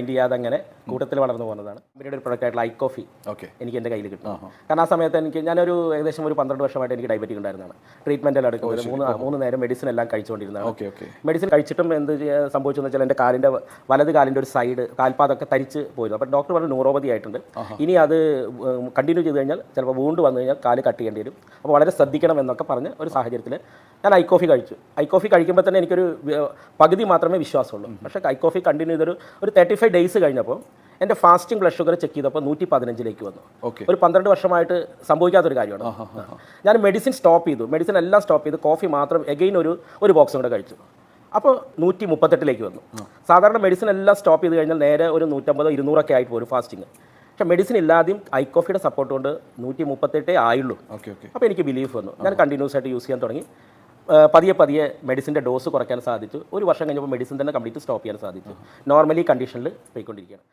Mind ചെയ്യാതെ അങ്ങനെ കൂട്ടത്തിൽ വളർന്നു പോകുന്നതാണ്. പിന്നീട് ഒരു പ്രൊഡക്റ്റ് ആയിട്ടുള്ള ഐക്കോഫി എനിക്ക് എൻ്റെ കയ്യിൽ കിട്ടും. കാരണം ആ സമയത്ത് ഞാനൊരു ഏകദേശം ഒരു 12 വർഷമായിട്ട് എനിക്ക് ഡയബറ്റിക് ഉണ്ടായിരുന്നതാണ്. ട്രീറ്റ്മെൻറ്റെല്ലാം എടുക്കുന്നത് മൂന്ന് നേരം മെഡിസിൻ എല്ലാം കഴിച്ചുകൊണ്ടിരുന്നതാണ്. മെഡിസിൻ കഴിച്ചിട്ടും എന്ത് സംഭവിച്ചെന്ന് വെച്ചാൽ എൻ്റെ വലത് കാലിൻ്റെ ഒരു സൈഡ് കാൽപാതൊക്കെ തരിച്ച് പോയിരുന്നു. അപ്പോൾ ഡോക്ടർ പറഞ്ഞു ന്യൂറോപ്പതി ആയിട്ടുണ്ട്, ഇനി അത് കണ്ടിന്യൂ ചെയ്ത് കഴിഞ്ഞാൽ ചിലപ്പോൾ വൂണ്ട് വന്നു കഴിഞ്ഞാൽ കാല് കട്ട് ചെയ്യേണ്ടി വരും, അപ്പോൾ വളരെ ശ്രദ്ധിക്കണം എന്നൊക്കെ പറഞ്ഞ ഒരു സാഹചര്യത്തിൽ ഞാൻ ഐക്കോഫി കഴിച്ചു. ഐക്കോഫി കഴിക്കുമ്പോൾ തന്നെ എനിക്കൊരു പകുതി മാത്രമേ വിശ്വാസമുള്ളൂ. പക്ഷേ ഐക്കോഫി കണ്ടിന്യൂ ചെയ്തൊരു 35 ഡേയ്സ് കഴിഞ്ഞപ്പോൾ എൻ്റെ ഫാസ്റ്റിംഗ് ബ്ലഡ് ഷുഗർ ചെക്ക് ചെയ്തപ്പോൾ 115 വന്നു. ഒരു 12 വർഷമായിട്ട് സംഭവിക്കാത്തൊരു കാര്യമാണ്. ഞാൻ മെഡിസിൻ സ്റ്റോപ്പ് ചെയ്തു, മെഡിസിൻ എല്ലാം സ്റ്റോപ്പ് ചെയ്തു, കോഫി മാത്രം എഗെയിൻ ഒരു ബോക്സും കൂടെ കഴിച്ചു. അപ്പോൾ 138 വന്നു. സാധാരണ മെഡിസിൻ എല്ലാം സ്റ്റോപ്പ് ചെയ്ത് കഴിഞ്ഞാൽ നേരെ ഒരു 150-200 ഒക്കെ ആയിട്ട് പോകും ഫാസ്റ്റിംഗ്. പക്ഷേ മെഡിസിൻ ഇല്ലാതെയും ഐക്കോഫിയുടെ സപ്പോർട്ട് കൊണ്ട് 138 ആയുള്ളൂ. അപ്പോൾ എനിക്ക് ബിലീഫ് വന്നു. ഞാൻ കണ്ടിന്യൂസ് ആയിട്ട് യൂസ് ചെയ്യാൻ തുടങ്ങി. പതിയെ മെഡിസിൻ്റെ ഡോസ് കുറയ്ക്കാൻ സാധിച്ചു. ഒരു വർഷം കഴിഞ്ഞപ്പോൾ മെഡിസിൻ തന്നെ കംപ്ലീറ്റ് സ്റ്റോപ്പ് ചെയ്യാൻ സാധിച്ചു. നോർമലി കണ്ടീഷനിൽ പോയിക്കൊണ്ടിരിക്കുകയാണ്.